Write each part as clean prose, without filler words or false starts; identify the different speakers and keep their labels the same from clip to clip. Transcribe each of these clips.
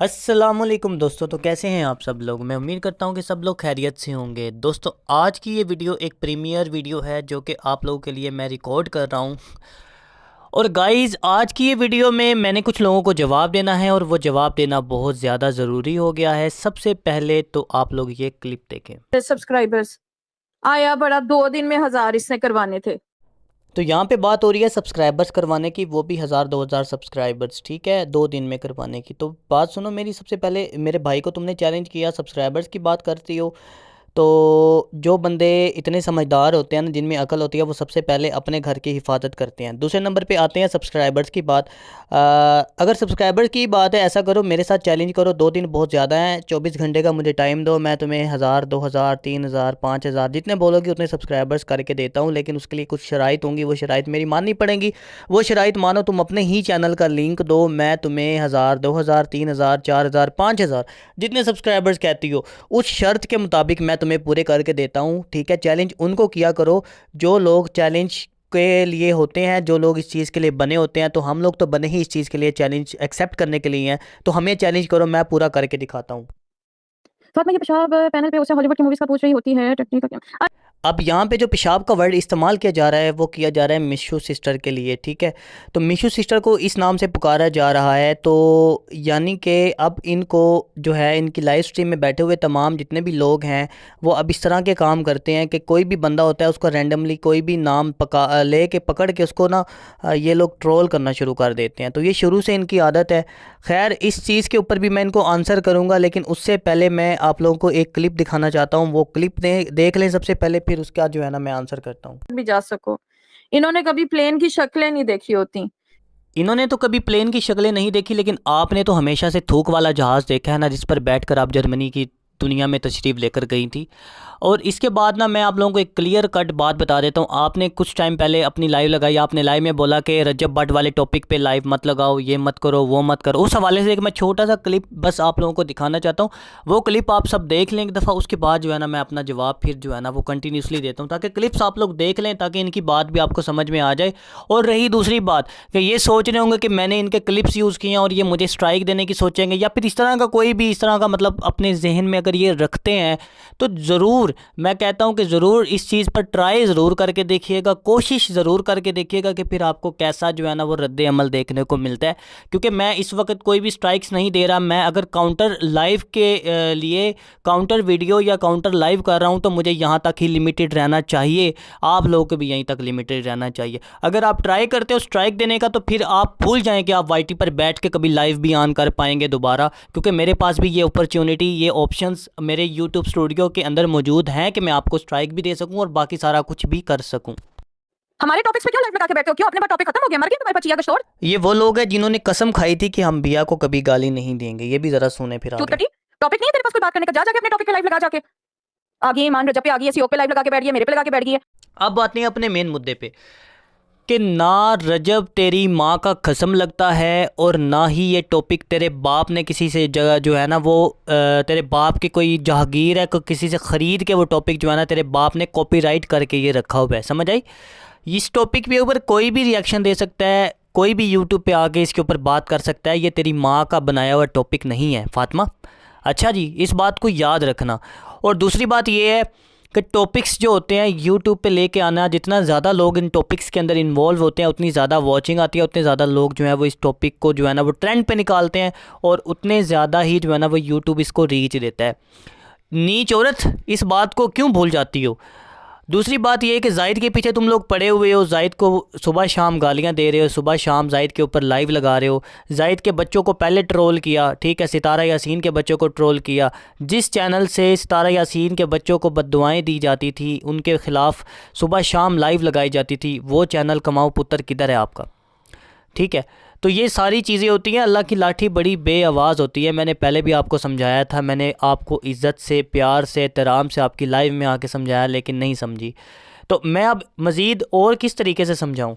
Speaker 1: अस्सलामुअलैकुम दोस्तों। तो कैसे हैं आप सब लोग। मैं उम्मीद करता हूं कि सब लोग खैरियत से होंगे। दोस्तों आज की ये वीडियो एक प्रीमियर वीडियो है जो कि आप लोगों के लिए मैं रिकॉर्ड कर रहा हूं। और गाइस आज की ये वीडियो में मैंने कुछ लोगों को जवाब देना है और वो जवाब देना बहुत ज़्यादा ज़रूरी हो गया है। सबसे पहले तो आप लोग ये क्लिप देखें।
Speaker 2: सब्सक्राइबर्स आया बड़ा 2 दिन में 1000 इसने करवाने थे।
Speaker 1: तो यहाँ पे बात हो रही है सब्सक्राइबर्स करवाने की, वो भी 1000 2000 सब्सक्राइबर्स, ठीक है, 2 दिन में करवाने की। तो बात सुनो मेरी। सबसे पहले मेरे भाई को तुमने चैलेंज किया, सब्सक्राइबर्स की बात करती हो। तो जो बंदे इतने समझदार होते हैं ना, जिनमें अकल होती है, वो सबसे पहले अपने घर की हिफाजत करते हैं। दूसरे नंबर पे आते हैं सब्सक्राइबर्स की बात। अगर सब्सक्राइबर्स की बात है, ऐसा करो मेरे साथ चैलेंज करो। 2 दिन बहुत ज़्यादा हैं, 24 घंटे का मुझे टाइम दो। मैं तुम्हें 1000 2000 3000 5000 जितने बोलोगे उतने सब्सक्राइबर्स करके देता हूँ। लेकिन उसके लिए कुछ शराइत होंगी, वो शराइत मेरी माननी पड़ेंगी। वो शराइत मानो, तुम अपने ही चैनल का लिंक दो, मैं तुम्हें 1000 2000 3000 4000 5000 जितने सब्सक्राइबर्स कहती हो उस शर्त के मुताबिक मैं तुम्हें पूरे करके देता हूँ, ठीक है। चैलेंज उनको किया करो जो लोग चैलेंज के लिए होते हैं, जो लोग इस चीज़ के लिए बने होते हैं। तो हम लोग तो बने ही इस चीज़ के लिए, चैलेंज एक्सेप्ट करने के लिए हैं। तो हमें चैलेंज करो, मैं पूरा करके दिखाता हूँ।
Speaker 2: फातिमा ये पेशाब पैनल पे उसे हॉलीवुड की मूवीज का पूछ रही होती है टेक्निक का क्या।
Speaker 1: अब यहाँ पे जो पेशाब का वर्ड इस्तेमाल किया जा रहा है वो किया जा रहा है मिशू सिस्टर के लिए, ठीक है। तो मिशू सिस्टर को इस नाम से पुकारा जा रहा है। तो यानी कि अब इनको जो है, इनकी लाइव स्ट्रीम में बैठे हुए तमाम जितने भी लोग हैं वो अब इस तरह के काम करते हैं कि कोई भी बंदा होता है उसको रैंडमली कोई भी नाम ले के पकड़ के उसको ना ये लोग ट्रोल करना शुरू कर देते हैं। तो ये शुरू से इनकी आदत है। खैर इस चीज़ के ऊपर भी मैं इनको आंसर करूँगा, लेकिन उससे पहले मैं आप लोगों को एक क्लिप दिखाना चाहता हूँ। वो क्लिप देख लें सबसे पहले, फिर उसका जो है ना मैं आंसर करता हूँ।
Speaker 2: भी जा सको। इन्होंने कभी प्लेन की शक्लें नहीं देखी होती।
Speaker 1: इन्होंने तो कभी प्लेन की शक्लें नहीं देखी, लेकिन आपने तो हमेशा से थूक वाला जहाज़ देखा है ना, जिस पर बैठकर आप जर्मनी की दुनिया में तशरीफ़ लेकर गई थी। और इसके बाद ना मैं आप लोगों को एक क्लियर कट बात बता देता हूँ। आपने कुछ टाइम पहले अपनी लाइव लगाई, आपने लाइव में बोला कि रजब भट्ट वाले टॉपिक पे लाइव मत लगाओ, ये मत करो, वो मत करो। उस हवाले से एक मैं छोटा सा क्लिप बस आप लोगों को दिखाना चाहता हूँ। वो क्लिप आप सब देख लें एक दफ़ा, उसके बाद जो है ना मैं अपना जवाब फिर जो है ना वो कंटिन्यूसली देता हूँ, ताकि क्लिप्स आप लोग देख लें, ताकि इनकी बात भी आपको समझ में आ जाए। और रही दूसरी बात कि ये सोच रहे होंगे कि मैंने इनके क्लिप्स यूज़ किए हैं और ये मुझे स्ट्राइक देने की सोचेंगे, या फिर इस तरह का कोई भी इस तरह का मतलब अपने जहन में अगर ये रखते हैं, तो ज़रूर मैं कहता हूं कि ज़रूर इस चीज़ पर ट्राई ज़रूर करके देखिएगा, कोशिश ज़रूर करके देखिएगा कि फिर आपको कैसा जो है ना वो रद्द अमल देखने को मिलता है। क्योंकि मैं इस वक्त कोई भी स्ट्राइक्स नहीं दे रहा। मैं अगर काउंटर लाइव के लिए काउंटर वीडियो या काउंटर लाइव कर रहा हूं, तो मुझे यहाँ तक ही लिमिटेड रहना चाहिए। आप लोगों को भी यहीं तक लिमिटेड रहना चाहिए। अगर आप ट्राई करते हो स्ट्राइक देने का, तो फिर आप भूल जाएं कि आप वाईटी पर बैठ के कभी लाइव भी ऑन कर पाएंगे दोबारा। क्योंकि मेरे पास भी ये अपॉर्चुनिटी, ये ऑप्शंस मेरे यूट्यूब स्टूडियो के अंदर मौजूद हैं कि मैं आपको स्ट्राइक भी दे सकूं और बाकी सारा कुछ भी कर सकूं।
Speaker 2: हमारे टॉपिक्स पे क्यों लाइव लगा के बैठे हो? क्यों अपने पास टॉपिक खत्म हो गया? मर गए तुम्हारे पास चिया का शोर।
Speaker 1: ये वो लोग हैं जिन्होंने कसम खाई थी कि हम बिया को कभी गाली नहीं देंगे। ये भी ज़रा सुने फिर
Speaker 2: चूत
Speaker 1: आगे।
Speaker 2: कटी। टॉपिक नहीं है तेरे पास कोई बात करने का? जा जाके अपने टॉपिक पे लाइव लगा जाके। आ गई ईमान रजब पे, आ गई है सीओ पे लाइव लगा के बैठ गई है, मेरे पे लगा के बैठ गई है।
Speaker 1: अब बात नहीं अपने मेन मुद्दे पे कि ना रजब तेरी माँ का कसम लगता है, और ना ही ये टॉपिक तेरे बाप ने किसी से जगह जो है ना वो तेरे बाप की कोई जहागीर है, किसी से ख़रीद के वो टॉपिक जो है ना तेरे बाप ने कॉपीराइट करके ये रखा हुआ है, समझ आई। इस टॉपिक के ऊपर कोई भी रिएक्शन दे सकता है, कोई भी यूट्यूब पे आके इसके ऊपर बात कर सकता है। ये तेरी माँ का बनाया हुआ टॉपिक नहीं है फातिमा। अच्छा जी, इस बात को याद रखना। और दूसरी बात ये है कि टॉपिक्स जो होते हैं यूट्यूब पे लेके आना, जितना ज़्यादा लोग इन टॉपिक्स के अंदर इन्वॉल्व होते हैं उतनी ज़्यादा वॉचिंग आती है, उतने ज़्यादा लोग जो है वो इस टॉपिक को जो है ना वो ट्रेंड पे निकालते हैं, और उतने ज़्यादा ही जो है ना वो यूट्यूब इसको रीच देता है। नीच औरत, इस बात को क्यों भूल जाती हो। दूसरी बात ये है कि जाहिद के पीछे तुम लोग पड़े हुए हो, जाहिद को सुबह शाम गालियां दे रहे हो, सुबह शाम जाहिद के ऊपर लाइव लगा रहे हो। जाहिद के बच्चों को पहले ट्रोल किया, ठीक है, सितारा यासीन के बच्चों को ट्रोल किया। जिस चैनल से सितारा यासीन के बच्चों को बद्दुआएं दी जाती थी, उनके ख़िलाफ़ सुबह शाम लाइव लगाई जाती थी, वो चैनल कमाओ पुत्र किधर है आपका, ठीक है। तो ये सारी चीज़ें होती हैं। अल्लाह की लाठी बड़ी बेआवाज़ होती है। मैंने पहले भी आपको समझाया था, मैंने आपको इज़्ज़त से, प्यार से, एहतराम से आपकी लाइव में आके समझाया, लेकिन नहीं समझी। तो मैं अब मज़ीद और किस तरीके से समझाऊँ।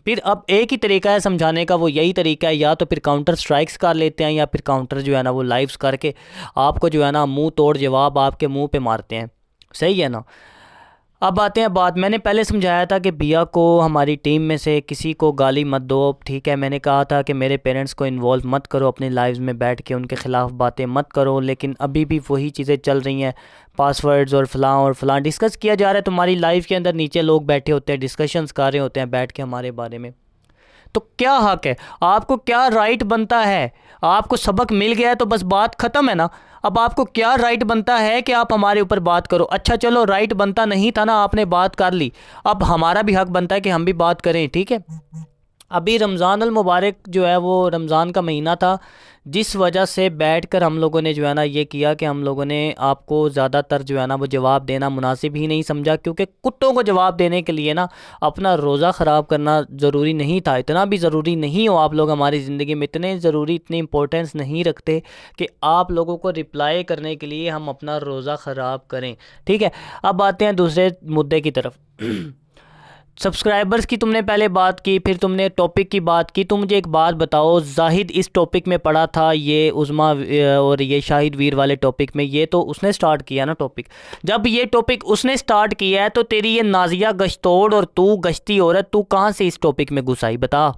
Speaker 1: फिर अब एक ही तरीका है समझाने का, वो यही तरीका है, या तो फिर काउंटर स्ट्राइक्स कर लेते हैं, या फिर काउंटर जो है ना वो लाइव्स करके आपको जो है ना मुंह तोड़ जवाब आपके मुंह पे मारते हैं। सही है ना। अब आते हैं बात, मैंने पहले समझाया था कि बिया को हमारी टीम में से किसी को गाली मत दो, ठीक है। मैंने कहा था कि मेरे पेरेंट्स को इन्वॉल्व मत करो अपनी लाइव्स में बैठ के, उनके ख़िलाफ़ बातें मत करो, लेकिन अभी भी वही चीज़ें चल रही हैं, पासवर्ड्स और फलां डिस्कस किया जा रहा है। तुम्हारी लाइव के अंदर नीचे लोग बैठे होते हैं, डिस्कशंस कर रहे होते हैं बैठ के हमारे बारे में, तो क्या हक है, आपको क्या राइट बनता है? आपको सबक मिल गया है तो बस बात ख़त्म है ना। अब आपको क्या राइट बनता है कि आप हमारे ऊपर बात करो? अच्छा चलो, राइट बनता नहीं था ना, आपने बात कर ली, अब हमारा भी हक बनता है कि हम भी बात करें, ठीक है। अभी रमज़ान अल मुबारक जो है वो रमज़ान का महीना था, जिस वजह से बैठकर हम लोगों ने जो है ना ये किया कि हम लोगों ने आपको ज़्यादातर जो है ना वो जवाब देना मुनासिब ही नहीं समझा, क्योंकि कुत्तों को जवाब देने के लिए ना अपना रोज़ा ख़राब करना ज़रूरी नहीं था। इतना भी ज़रूरी नहीं हो आप लोग हमारी ज़िंदगी में, इतने ज़रूरी, इतनी इंपॉर्टेंस नहीं रखते कि आप लोगों को रिप्लाई करने के लिए हम अपना रोज़ा ख़राब करें, ठीक है। अब आते हैं दूसरे मुद्दे की तरफ। सब्सक्राइबर्स की तुमने पहले बात की, फिर तुमने टॉपिक की बात की। तुम मुझे एक बात बताओ, जाहिद इस टॉपिक में पड़ा था, ये उज़मा और ये शाहिद वीर वाले टॉपिक में, ये तो उसने स्टार्ट किया ना टॉपिक। जब ये टॉपिक उसने स्टार्ट किया है तो तेरी ये नाजिया गश्तोड़ और तू गश्ती औरत, तू कहाँ से इस टॉपिक में घुस आई बता?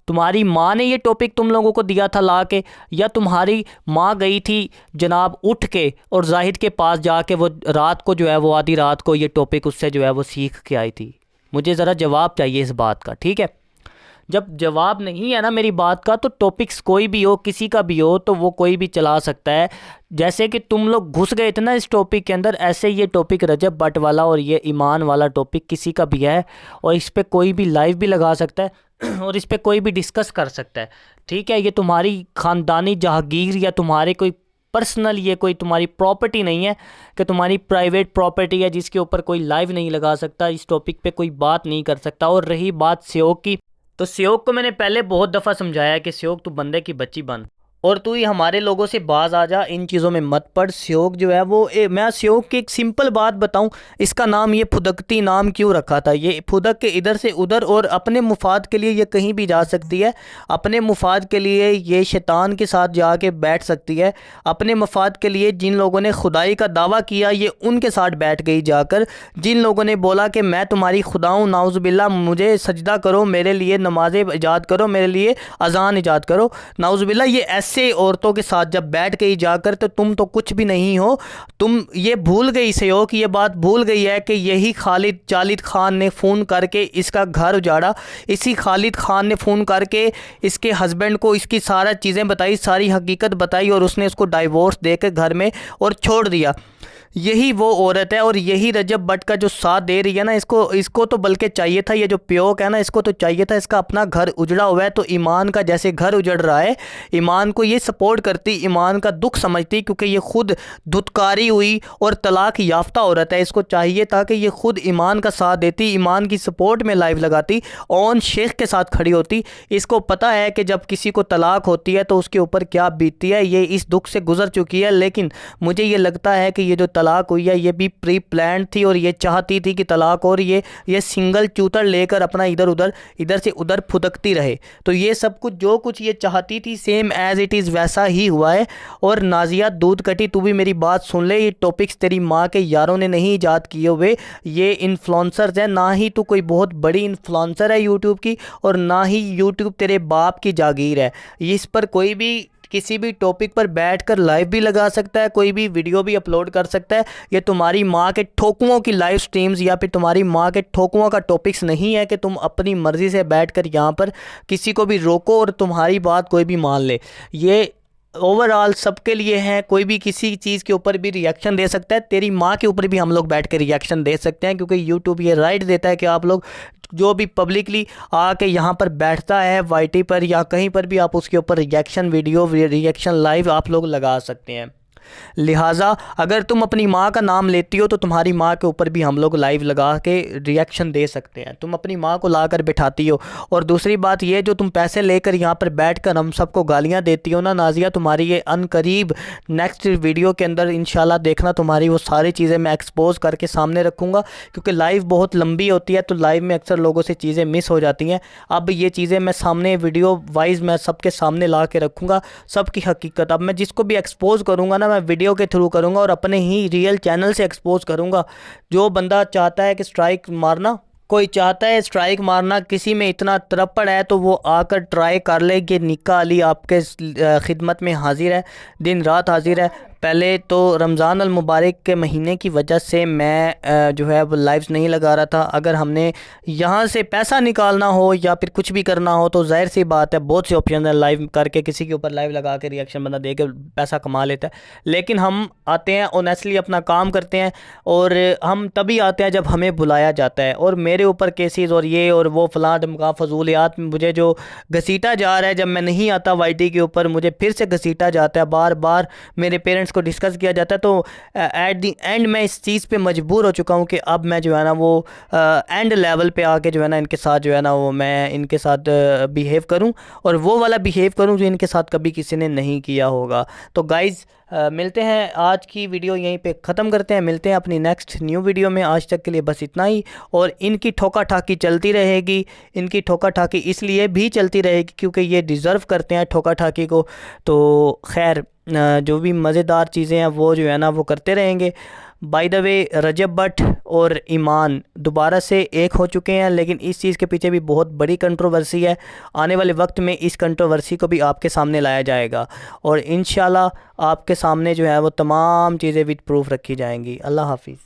Speaker 1: तुम्हारी माँ ने ये टॉपिक तुम लोगों को दिया था ला के, या तुम्हारी माँ गई थी जनाब उठ के और जाहिद के पास जाके वो रात को जो है वो आधी रात को ये टॉपिक उससे जो है वो सीख के आई थी? मुझे ज़रा जवाब चाहिए इस बात का, ठीक है। जब जवाब नहीं है ना मेरी बात का, तो टॉपिक्स कोई भी हो, किसी का भी हो, तो वो कोई भी चला सकता है। जैसे कि तुम लोग घुस गए थे ना इस टॉपिक के अंदर, ऐसे ये टॉपिक रजब भट्ट वाला और ये ईमान वाला टॉपिक किसी का भी है, और इस पर कोई भी लाइव भी लगा सकता है और इस पर कोई भी डिस्कस कर सकता है, ठीक है। ये तुम्हारी ख़ानदानी जहागीर या तुम्हारे कोई पर्सनल, ये कोई तुम्हारी प्रॉपर्टी नहीं है कि तुम्हारी प्राइवेट प्रॉपर्टी है जिसके ऊपर कोई लाइव नहीं लगा सकता, इस टॉपिक पे कोई बात नहीं कर सकता। और रही बात सेवक की, तो सेवक को मैंने पहले बहुत दफ़ा समझाया कि सेवक तू बंदे की बच्ची बन और तू ही हमारे लोगों से बाज आ जा, इन चीज़ों में मत पड़। सेवक जो है वो मैं सेवक की एक सिंपल बात बताऊं, इसका नाम ये फुदकती नाम क्यों रखा था? ये फुदक के इधर से उधर और अपने मुफाद के लिए ये कहीं भी जा सकती है, अपने मुफाद के लिए ये शैतान के साथ जाके बैठ सकती है, अपने मुफाद के लिए जिन लोगों ने खुदाई का दावा किया ये उनके साथ बैठ गई जाकर, जिन लोगों ने बोला कि मैं तुम्हारी खुदा हूँ, नाउज़ुबिल्लाह मुझे सजदा करो, मेरे लिए नमाज़ें ईजाद करो, मेरे लिए अजान ईजाद करो, नाउज़ुबिल्लाह, ये ऐसे औरतों के साथ जब बैठ गई जाकर, तो तुम तो कुछ भी नहीं हो। तुम ये भूल गई से हो कि ये बात भूल गई है कि यही खालिद जालिद खान ने फ़ोन करके इसका घर उजाड़ा, इसी खालिद खान ने फ़ोन करके इसके हस्बैंड को इसकी सारा चीज़ें बताई, सारी हकीकत बताई, और उसने उसको डाइवोर्स दे के घर में और छोड़ दिया। यही वो औरत है और यही रजब भट्ट का जो साथ दे रही है ना, इसको तो बल्कि चाहिए था, ये जो प्योक है ना, इसको तो चाहिए था, इसका अपना घर उजड़ा हुआ है तो ईमान का जैसे घर उजड़ रहा है, ईमान को ये सपोर्ट करती, ईमान का दुख समझती, क्योंकि ये खुद धुतकारी हुई और तलाक याफ्ता औरत है। इसको चाहिए था कि ये खुद ईमान का साथ देती, ईमान की सपोर्ट में लाइव लगाती, ऑन शेख के साथ खड़ी होती। इसको पता है कि जब किसी को तलाक होती है तो उसके ऊपर क्या बीतती है, ये इस दुख से गुजर चुकी है। लेकिन मुझे ये लगता है कि ये जो तलाक हुई है ये भी प्री प्लान थी और ये चाहती थी कि तलाक, और ये सिंगल चूतर लेकर अपना इधर से उधर फुदकती रहे। तो ये सब कुछ जो कुछ ये चाहती थी सेम एज इट इज़ वैसा ही हुआ है। और नाजिया दूध कटी, तू भी मेरी बात सुन ले, ये टॉपिक्स तेरी माँ के यारों ने नहीं ईजाद किए हुए, ये इन्फ्लुएंसर्स हैं, ना ही तू कोई बहुत बड़ी इन्फ्लुएंसर है यूट्यूब की, और ना ही यूट्यूब तेरे बाप की जागीर है। इस पर कोई भी किसी भी टॉपिक पर बैठकर लाइव भी लगा सकता है, कोई भी वीडियो भी अपलोड कर सकता है। ये तुम्हारी माँ के ठोकुओं की लाइव स्ट्रीम्स या फिर तुम्हारी माँ के ठोकुओं का टॉपिक्स नहीं है कि तुम अपनी मर्ज़ी से बैठकर यहाँ पर किसी को भी रोको और तुम्हारी बात कोई भी मान ले। ये ओवरऑल सबके लिए है, कोई भी किसी चीज़ के ऊपर भी रिएक्शन दे सकता है। तेरी माँ के ऊपर भी हम लोग बैठ कर रिएक्शन दे सकते हैं, क्योंकि यूट्यूब ये राइट देता है कि आप लोग जो भी पब्लिकली आके यहाँ पर बैठता है वाईटी पर या कहीं पर भी, आप उसके ऊपर रिएक्शन वीडियो, रिएक्शन लाइव आप लोग लगा सकते हैं। लिहाजा अगर तुम अपनी माँ का नाम लेती हो तो तुम्हारी माँ के ऊपर भी हम लोग लाइव लगा के रिएक्शन दे सकते हैं। तुम अपनी माँ को ला कर बिठाती हो। और दूसरी बात ये, जो तुम पैसे लेकर यहाँ पर बैठकर हम सबको गालियाँ देती हो ना नाजिया, तुम्हारी ये अनकरीब नेक्स्ट वीडियो के अंदर इंशाल्लाह देखना, तुम्हारी वो सारी चीज़ें मैं एक्सपोज करके सामने रखूँगा, क्योंकि लाइव बहुत लंबी होती है तो लाइव में अक्सर लोगों से चीज़ें मिस हो जाती हैं। अब ये चीज़ें मैं सामने वीडियो वाइज मैं सबके सामने ला के रखूँगा, सबकी हकीकत। अब मैं जिसको भी एक्सपोज करूँगा ना, मैं वीडियो के थ्रू करूँगा और अपने ही रियल चैनल से एक्सपोज करूँगा। जो बंदा चाहता है कि स्ट्राइक मारना, कोई चाहता है स्ट्राइक मारना, किसी में इतना तरप्पड़ है तो वो आकर ट्राई कर ले। कि निक्का अली आपके खिदमत में हाजिर है, दिन रात हाजिर है। पहले तो रमज़ान अल मुबारक के महीने की वजह से मैं जो है वो लाइव्स नहीं लगा रहा था। अगर हमने यहाँ से पैसा निकालना हो या फिर कुछ भी करना हो तो ज़ाहिर सी बात है बहुत से ऑप्शन है, लाइव करके किसी के ऊपर लाइव लगा के रिएक्शन बंदा दे के पैसा कमा लेता है। लेकिन हम आते हैं ऑनेस्टली अपना काम करते हैं, और हम तभी आते हैं जब हमें बुलाया जाता है। और मेरे ऊपर केसेस और ये और वो फ़लाँ ढमका फजूलियात में मुझे जो घसीटा जा रहा है, जब मैं नहीं आता वाईटी के ऊपर मुझे फिर से घसीटा जाता है, बार बार मेरे पेरेंट्स को डिस्कस किया जाता है। तो एट दी एंड मैं इस चीज़ पे मजबूर हो चुका हूँ कि अब मैं जो है ना वो एंड लेवल पे आके जो है ना इनके साथ जो है ना वो मैं इनके साथ बिहेव करूँ, और वो वाला बिहेव करूँ जो इनके साथ कभी किसी ने नहीं किया होगा। तो गाइज़ मिलते हैं, आज की वीडियो यहीं पे ख़त्म करते हैं, मिलते हैं अपनी नेक्स्ट न्यू वीडियो में। आज तक के लिए बस इतना ही, और इनकी ठोका ठाकी चलती रहेगी। इनकी ठोका ठाकी इसलिए भी चलती रहेगी क्योंकि ये डिज़र्व करते हैं ठोका ठाकी को। तो खैर जो भी मज़ेदार चीज़ें हैं वो जो है ना वो करते रहेंगे। बाय द वे रजब भट्ट और ईमान दोबारा से एक हो चुके हैं, लेकिन इस चीज़ के पीछे भी बहुत बड़ी कंट्रोवर्सी है। आने वाले वक्त में इस कंट्रोवर्सी को भी आपके सामने लाया जाएगा, और इंशाल्लाह आपके सामने जो है वो तमाम चीज़ें विद प्रूफ रखी जाएंगी। अल्लाह हाफिज़।